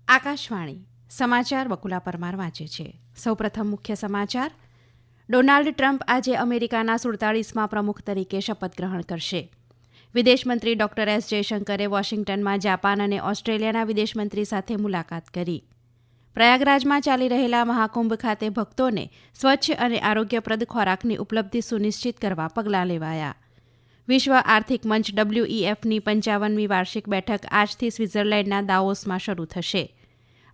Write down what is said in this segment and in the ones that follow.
આકાશવાણી સમાચાર બકુલા પરમાર વાંચે છે. સૌપ્રથમ મુખ્ય સમાચાર. ડોનાલ્ડ ટ્રમ્પ આજે અમેરિકાના 47મા પ્રમુખ તરીકે શપથ ગ્રહણ કરશે. વિદેશમંત્રી ડોક્ટર એસ જયશંકરે વોશિંગ્ટનમાં જાપાન અને ઓસ્ટ્રેલિયાના વિદેશમંત્રી સાથે મુલાકાત કરી. પ્રયાગરાજમાં ચાલી રહેલા મહાકુંભ ખાતે ભક્તોને સ્વચ્છ અને આરોગ્યપ્રદ ખોરાકની ઉપલબ્ધિ સુનિશ્ચિત કરવા પગલાં લેવાયા. વિશ્વ આર્થિક મંચ WEFની 55મી વાર્ષિક બેઠક આજથી સ્વિટ્ઝરલેન્ડના દાવોસમાં શરૂ થશે.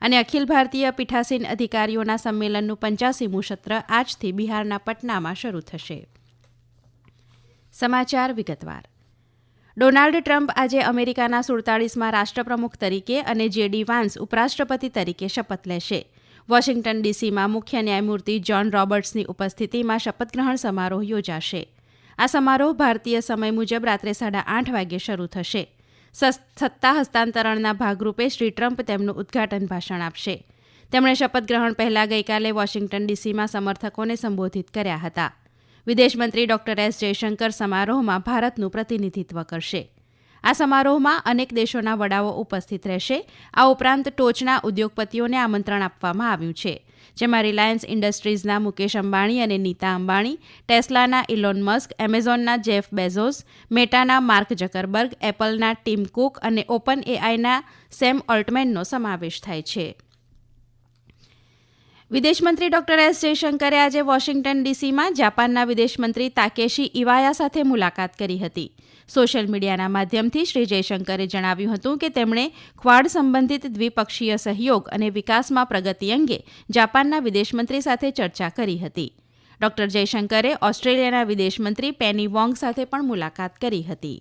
અને અખિલ ભારતીય પીઠાસીન અધિકારીઓના સંમેલનનું 85મું સત્ર આજથી બિહારના પટનામાં શરૂ થશે. સમાચાર વિગતવાર. ડોનાલ્ડ ટ્રમ્પ આજે અમેરિકાના 47મા રાષ્ટ્રપ્રમુખ તરીકે અને JD વાન્સ ઉપરાષ્ટ્રપતિ તરીકે શપથ લેશે. વોશિંગ્ટન ડીસીમાં મુખ્ય ન્યાયમૂર્તિ જ્હોન રોબર્ટ્સની ઉપસ્થિતિમાં શપથગ્રહણ સમારોહ યોજાશે. આ સમારોહ ભારતીય સમય મુજબ રાત્રે 8:30 વાગે શરૂ થશે. સત્તા હસ્તાંતરણના ભાગરૂપે શ્રી ટ્રમ્પ તેમનું ઉદ્ઘાટન ભાષણ આપશે. તેમણે શપથગ્રહણ પહેલા ગઈકાલે વોશિંગ્ટન ડીસીમાં સમર્થકોને સંબોધિત કર્યા હતા. વિદેશમંત્રી ડોક્ટર એસ જયશંકર સમારોહમાં ભારતનું પ્રતિનિધિત્વ કરશે. આ સમારોહમાં અનેક દેશોના વડાઓ ઉપસ્થિત રહેશે. આ ઉપરાંત ટોચના ઉદ્યોગપતિઓને આમંત્રણ આપવામાં આવ્યું છે, જેમાં રિલાયન્સ ઇન્ડસ્ટ્રીઝના મુકેશ અંબાણી અને નીતા અંબાણી, ટેસ્લાના ઇલોન મસ્ક, એમેઝોનના જેફ બેઝોસ, મેટાના માર્ક ઝકરબર્ગ, એપલના ટીમ કુક અને ઓપન AIના સેમ ઓલ્ટમેનનો સમાવેશ થાય છે. વિદેશમંત્રી ડોક્ટર એસ જયશંકરે આજે વોશિંગ્ટન ડીસીમાં જાપાનના વિદેશમંત્રી તાકેશી ઇવાયા સાથે મુલાકાત કરી હતી. સોશિયલ મીડિયાના માધ્યમથી શ્રી જયશંકરે જણાવ્યું હતું કે તેમણે ક્વાડ સંબંધિત દ્વિપક્ષીય સહયોગ અને વિકાસમાં પ્રગતિ અંગે જાપાનના વિદેશમંત્રી સાથે ચર્ચા કરી હતી. ડોક્ટર જયશંકરે ઓસ્ટ્રેલિયાના વિદેશમંત્રી પેની વોંગ સાથે પણ મુલાકાત કરી હતી.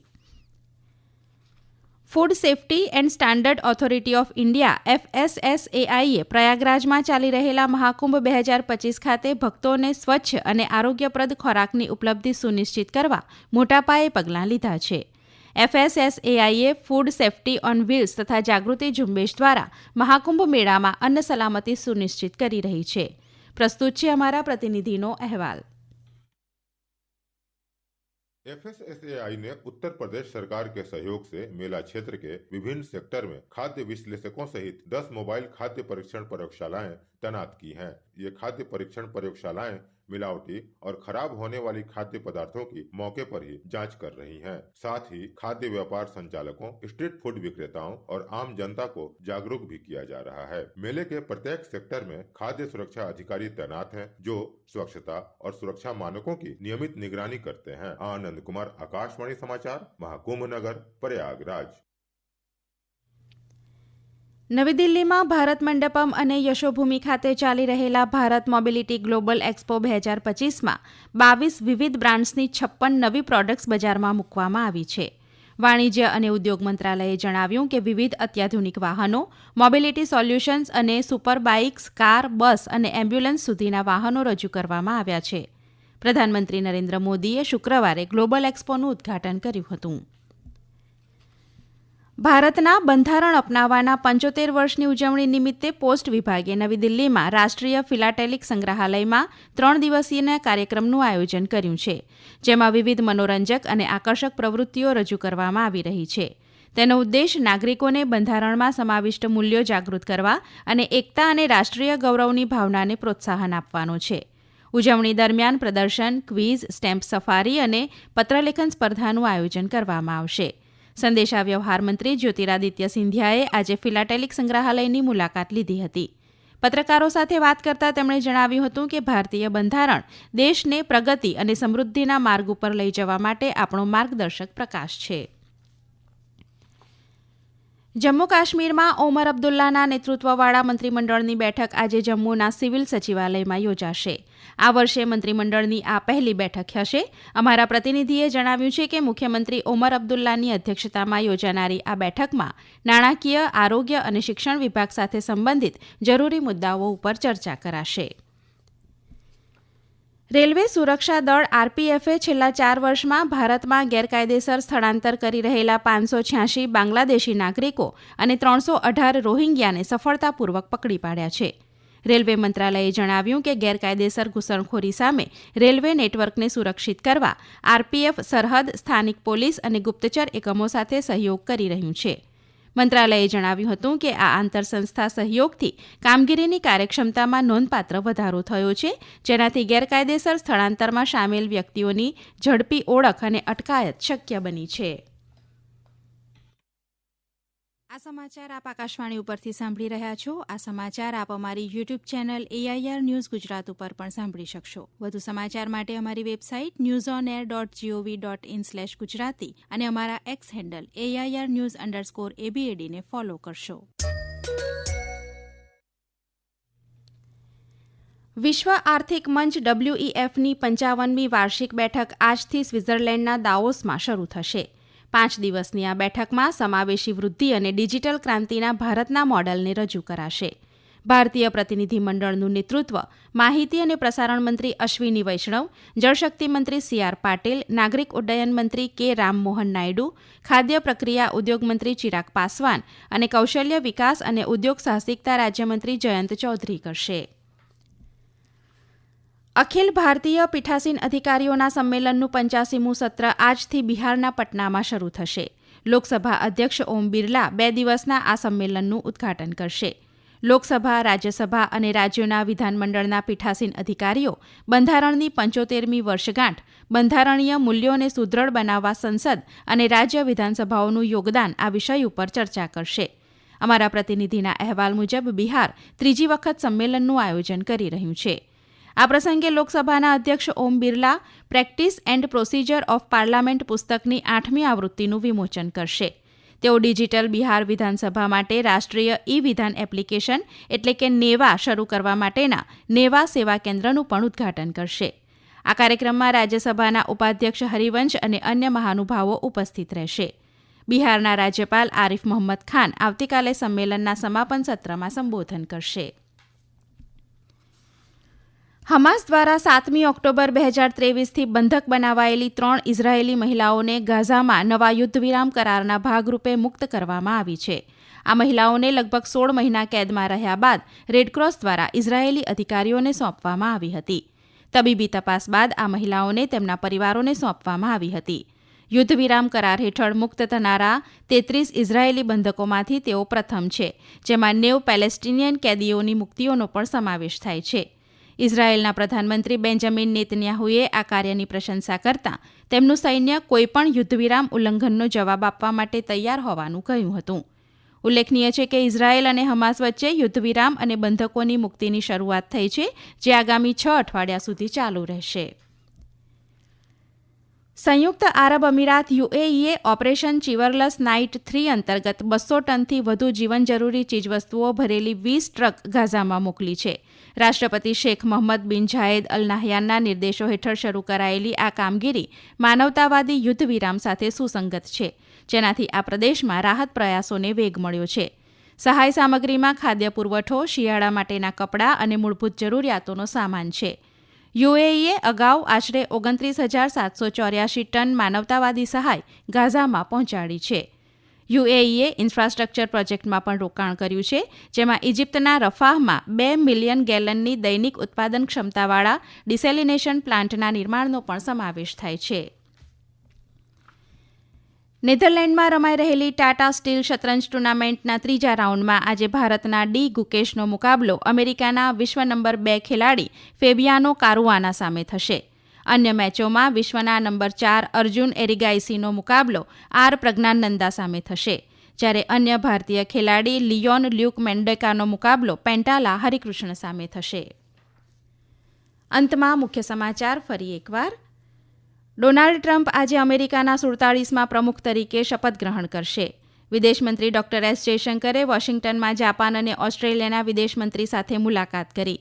Food safety and standard authority of India FSSAIએ પ્રયાગરાજમાં ચાલી રહેલા મહાકુંભ 2025 ખાતે ભક્તોને સ્વચ્છ અને આરોગ્યપ્રદ ખોરાકની ઉપલબ્ધિ સુનિશ્ચિત કરવા મોટા પાયે પગલાં લીધા છે. FSSAIએ ફૂડ સેફ્ટી ઓન વ્હીલ્સ તથા જાગૃતિ ઝુંબેશ દ્વારા મહાકુંભ મેળામાં અન્ન સલામતી સુનિશ્ચિત કરી રહી છે. પ્રસ્તુત છે અમારા પ્રતિનિધિનો અહેવાલ. FSSAI ने उत्तर प्रदेश सरकार के सहयोग से मेला क्षेत्र के विभिन्न सेक्टर में खाद्य विश्लेषकों सहित 10 मोबाइल खाद्य परीक्षण प्रयोगशालाएं तैनात की हैं। ये खाद्य परीक्षण प्रयोगशालाएं मिलावटी और खराब होने वाली खाद्य पदार्थों की मौके पर ही जांच कर रही हैं। साथ ही खाद्य व्यापार संचालकों, स्ट्रीट फूड विक्रेताओं और आम जनता को जागरूक भी किया जा रहा है। मेले के प्रत्येक सेक्टर में खाद्य सुरक्षा अधिकारी तैनात हैं, जो स्वच्छता और सुरक्षा मानकों की नियमित निगरानी करते हैं। आनंद कुमार, आकाशवाणी समाचार, महाकुंभ नगर, प्रयागराज. નવી દિલ્હીમાં ભારત મંડપમ અને યશોભૂમિ ખાતે ચાલી રહેલા ભારત મોબિલિટી ગ્લોબલ એક્સપો 2025માં 22 વિવિધ બ્રાન્ડ્સની 56 નવી પ્રોડક્ટ્સ બજારમાં મૂકવામાં આવી છે. વાણિજ્ય અને ઉદ્યોગ મંત્રાલયે જણાવ્યું કે વિવિધ અત્યાધુનિક વાહનો, મોબિલિટી સોલ્યુશન્સ અને સુપર બાઇક્સ, કાર, બસ અને એમ્બ્યુલન્સ સુધીના વાહનો રજૂ કરવામાં આવ્યા છે. પ્રધાનમંત્રી નરેન્દ્ર મોદીએ શુક્રવારે ગ્લોબલ એક્સપોનું ઉદ્ઘાટન કર્યું હતું. ભારતના બંધારણ અપનાવવાના 75 વર્ષની ઉજવણી નિમિત્તે પોસ્ટ વિભાગે નવી દિલ્હીમાં રાષ્ટ્રીય ફિલાટેલિક સંગ્રહાલયમાં 3 દિવસીય કાર્યક્રમનું આયોજન કર્યું છે, જેમાં વિવિધ મનોરંજક અને આકર્ષક પ્રવૃત્તિઓ રજૂ કરવામાં આવી રહી છે. તેનો ઉદ્દેશ નાગરિકોને બંધારણમાં સમાવિષ્ટ મૂલ્યો જાગૃત કરવા અને એકતા અને રાષ્ટ્રીય ગૌરવની ભાવનાને પ્રોત્સાહન આપવાનો છે. ઉજવણી દરમિયાન પ્રદર્શન, ક્વિઝ, સ્ટેમ્પ સફારી અને પત્રલેખન સ્પર્ધાનું આયોજન કરવામાં આવશે. સંદેશા વ્યવહાર મંત્રી જ્યોતિરાદિત્ય સિંધિયાએ આજે ફિલાટેલિક સંગ્રહાલયની મુલાકાત લીધી હતી. પત્રકારો સાથે વાત કરતા તેમણે જણાવ્યું હતું કે ભારતીય બંધારણ દેશને પ્રગતિ અને સમૃદ્ધિના માર્ગ ઉપર લઈ જવા માટે આપણો માર્ગદર્શક પ્રકાશ છે. જમ્મુ કાશ્મીરમાં ઓમર અબ્દુલ્લાના નેતૃત્વવાળા મંત્રીમંડળની બેઠક આજે જમ્મુના સિવિલ સચિવાલયમાં યોજાશે. આ વર્ષે મંત્રીમંડળની આ પહેલી બેઠક હશે. અમારા પ્રતિનિધિએ જણાવ્યું છે કે મુખ્યમંત્રી ઓમર અબ્દુલ્લાની અધ્યક્ષતામાં યોજાનારી આ બેઠકમાં નાણાકીય, આરોગ્ય અને શિક્ષણ વિભાગ સાથે સંબંધિત જરૂરી મુદ્દાઓ ઉપર ચર્ચા કરાશે. રેલવે સુરક્ષા દળ RPFએ છેલ્લા 4 વર્ષમાં ભારતમાં ગેરકાયદેસર સ્થળાંતર કરી રહેલા 586 બાંગ્લાદેશી નાગરિકો અને 318 રોહિંગ્યાને સફળતાપૂર્વક પકડી પાડ્યા છે. રેલવે મંત્રાલયે જણાવ્યું કે ગેરકાયદેસર ઘૂસણખોરી સામે રેલવે નેટવર્કને સુરક્ષિત કરવા RPF સરહદ, સ્થાનિક પોલીસ અને ગુપ્તચર એકમો સાથે સહયોગ કરી રહ્યું છે. મંત્રાલયે જણાવ્યું હતું કે આ આંતરસંસ્થા સહયોગથી કામગીરીની કાર્યક્ષમતામાં નોંધપાત્ર વધારો થયો છે, જેનાથી ગેરકાયદેસર સ્થળાંતરમાં સામેલ વ્યક્તિઓની ઝડપી ઓળખ અને અટકાયત શક્ય બની છે. આ સમાચાર આપ આકાશવાણી ઉપરથી સાંભળી રહ્યા છો. આ સમાચાર આપ અમારી YouTube channel AIR news Gujarat ઉપર પણ સાંભળી શકશો. વધુ સમાચાર માટે અમારી વેબસાઇટ newsonair.gov.in/gujarati અને અમારા એક્સ હેન્ડલ AIR_news_ABAD ને ફોલો કરશો. વિશ્વ આર્થિક મંચ WEFની 55મી વાર્ષિક બેઠક આજથી સ્વિટ્ઝરલેન્ડના દાવોસમાં શરૂ થશે. 5 દિવસની આ બેઠકમાં સમાવેશી વૃદ્ધિ અને ડિજિટલ ક્રાંતિના ભારતના મોડેલને રજૂ કરાશે. ભારતીય પ્રતિનિધિમંડળનું નેતૃત્વ માહિતી અને પ્રસારણ મંત્રી અશ્વિની વૈષ્ણવ, જળશક્તિ મંત્રી CR પાટીલ, નાગરિક ઉડ્ડયન મંત્રી K રામમોહન નાયડુ, ખાદ્ય પ્રક્રિયા ઉદ્યોગ મંત્રી ચિરાગ પાસવાન અને કૌશલ્ય વિકાસ અને ઉદ્યોગ સાહસિકતા રાજ્યમંત્રી જયંત ચૌધરી કરશે. અખિલ ભારતીય પીઠાસીન અધિકારીઓના સંમેલનનું 85મું સત્ર આજથી બિહારના પટનામાં શરૂ થશે. લોકસભા અધ્યક્ષ ઓમ બિરલા 2 દિવસના આ સંમેલનનું ઉદ્ઘાટન કરશે. લોકસભા, રાજ્યસભા અને રાજ્યોના વિધાનમંડળના પીઠાસીન અધિકારીઓ બંધારણની 75મી વર્ષગાંઠ, બંધારણીય મૂલ્યોને સુદૃઢ બનાવવા સંસદ અને રાજ્ય વિધાનસભાઓનું યોગદાન આ વિષય ઉપર ચર્ચા કરશે. અમારા પ્રતિનિધિના અહેવાલ મુજબ બિહાર ત્રીજી વખત સંમેલનનું આયોજન કરી રહ્યું છે. આ પ્રસંગે લોકસભાના અધ્યક્ષ Om Birla practice and procedure of parliament પુસ્તકની 8મી આવૃત્તિનું વિમોચન કરશે. તેઓ ડિજિટલ બિહાર વિધાનસભા માટે રાષ્ટ્રીય વિધાન એપ્લિકેશન એટલે કે નેવા શરૂ કરવા માટેના નેવા સેવા કેન્દ્રનું પણ ઉદ્ઘાટન કરશે. આ કાર્યક્રમમાં રાજ્યસભાના ઉપાધ્યક્ષ હરિવંશ અને અન્ય મહાનુભાવો ઉપસ્થિત રહેશે. બિહારના રાજ્યપાલ આરિફ મોહમ્મદ ખાન આવતીકાલે સંમેલનના સમાપન સત્રમાં સંબોધન કરશે. હમાસ દ્વારા 7મી ઓક્ટોબર 2023થી બંધક બનાવાયેલી 3 ઇઝરાયેલી મહિલાઓને ગાઝામાં નવા યુદ્ધવિરામ કરારના ભાગરૂપે મુક્ત કરવામાં આવી છે. આ મહિલાઓને લગભગ 16 મહિના કેદમાં રહ્યા બાદ રેડક્રોસ દ્વારા ઇઝરાયેલી અધિકારીઓને સોંપવામાં આવી હતી. તબીબી તપાસ બાદ આ મહિલાઓને તેમના પરિવારોને સોંપવામાં આવી હતી. યુદ્ધવિરામ કરાર હેઠળ મુક્ત થનારા 33 ઇઝરાયેલી બંધકોમાંથી તેઓ પ્રથમ છે, જેમાં 90 પેલેસ્ટિનિયન કેદીઓની મુક્તિઓનો પણ સમાવેશ થાય છે. ઇઝરાયેલના પ્રધાનમંત્રી બેન્જામિન નેતન્યાહુએ આ કાર્યની પ્રશંસા કરતા તેમનું સૈન્ય કોઈપણ યુદ્ધવિરામ ઉલ્લંઘનનો જવાબ આપવા માટે તૈયાર હોવાનું કહ્યું હતું. ઉલ્લેખનીય છે કે ઇઝરાયેલ અને હમાસ વચ્ચે યુદ્ધવિરામ અને બંધકોની મુક્તિની શરૂઆત થઈ છે, જે આગામી 6 અઠવાડિયા સુધી ચાલુ રહેશે. સંયુક્ત આરબ અમીરાત UAEએ ઓપરેશન ચીવરલસ નાઇટ 3 અંતર્ગત 200 ટનથી વધુ જીવન જરૂરી ચીજવસ્તુઓ ભરેલી 20 ટ્રક ગાઝામાં મોકલી છે. રાષ્ટ્રપતિ શેખ મોહમ્મદ બિન ઝાયેદ અલ નાહયાનના નિર્દેશો હેઠળ શરૂ કરાયેલી આ કામગીરી માનવતાવાદી યુદ્ધ વિરામ સાથે સુસંગત છે, જેનાથી આ પ્રદેશમાં રાહત પ્રયાસોને વેગ મળ્યો છે. સહાય સામગ્રીમાં ખાદ્ય પુરવઠો, શિયાળા માટેના કપડાં અને મૂળભૂત જરૂરિયાતોનો સામાન છે. UAEએ અગાઉ આશરે 29,784 ટન માનવતાવાદી સહાય ગાઝામાં પહોંચાડી છે. UAEએ ઇન્ફ્રાસ્ટ્રક્ચર પ્રોજેક્ટમાં પણ રોકાણ કર્યું છે, જેમાં ઇજિપ્તના રફાહમાં 2 મિલિયન ગેલનની દૈનિક ઉત્પાદન ક્ષમતાવાળા ડિસેલિનેશન પ્લાન્ટના નિર્માણનો પણ સમાવેશ થાય છે. નેધરલેન્ડમાં રમાઈ રહેલી ટાટા સ્ટીલ શતરંજ ટૂર્નામેન્ટના ત્રીજા રાઉન્ડમાં આજે ભારતના ડી ગુકેશનો મુકાબલો અમેરિકાના વિશ્વ નંબર 2 ખેલાડી ફેબિયાનો કારુઆના સામે થશે. અન્ય મેચોમાં વિશ્વના નંબર 4 અર્જુન એરિગાઈસીનો મુકાબલો આર પ્રજ્ઞાનંદા સામે થશે, જ્યારે અન્ય ભારતીય ખેલાડી લિયોન લ્યુક મેન્ડેકાનો મુકાબલો પેન્ટાલા હરિકૃષ્ણ સામે થશે. અંતમાં મુખ્ય સમાચાર ફરી એકવાર. ડોનાલ્ડ ટ્રમ્પ આજે અમેરિકાના 47મા પ્રમુખ તરીકે શપથ ગ્રહણ કરશે. વિદેશમંત્રી ડોક્ટર S જયશંકરે વોશિંગ્ટનમાં જાપાન અને ઓસ્ટ્રેલિયાના વિદેશમંત્રી સાથે મુલાકાત કરી.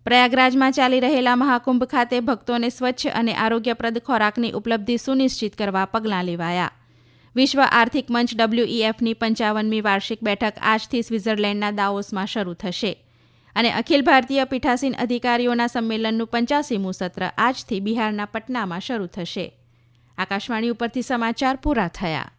પ્રયાગરાજમાં ચાલી રહેલા મહાકુંભ ખાતે ભક્તોને સ્વચ્છ અને આરોગ્યપ્રદ ખોરાકની ઉપલબ્ધિ સુનિશ્ચિત કરવા પગલાં લેવાયા. વિશ્વ આર્થિક મંચ WEFની 55મી વાર્ષિક બેઠક આજથી સ્વિટ્ઝરલેન્ડના દાવોસમાં શરૂ થશે. અને અખિલ ભારતીય પીઠાસીન અધિકારીઓના સંમેલનનું 85મું સત્ર આજથી બિહારના પટનામાં શરૂ થશે. આકાશવાણી ઉપરથી સમાચાર પૂરા થયા.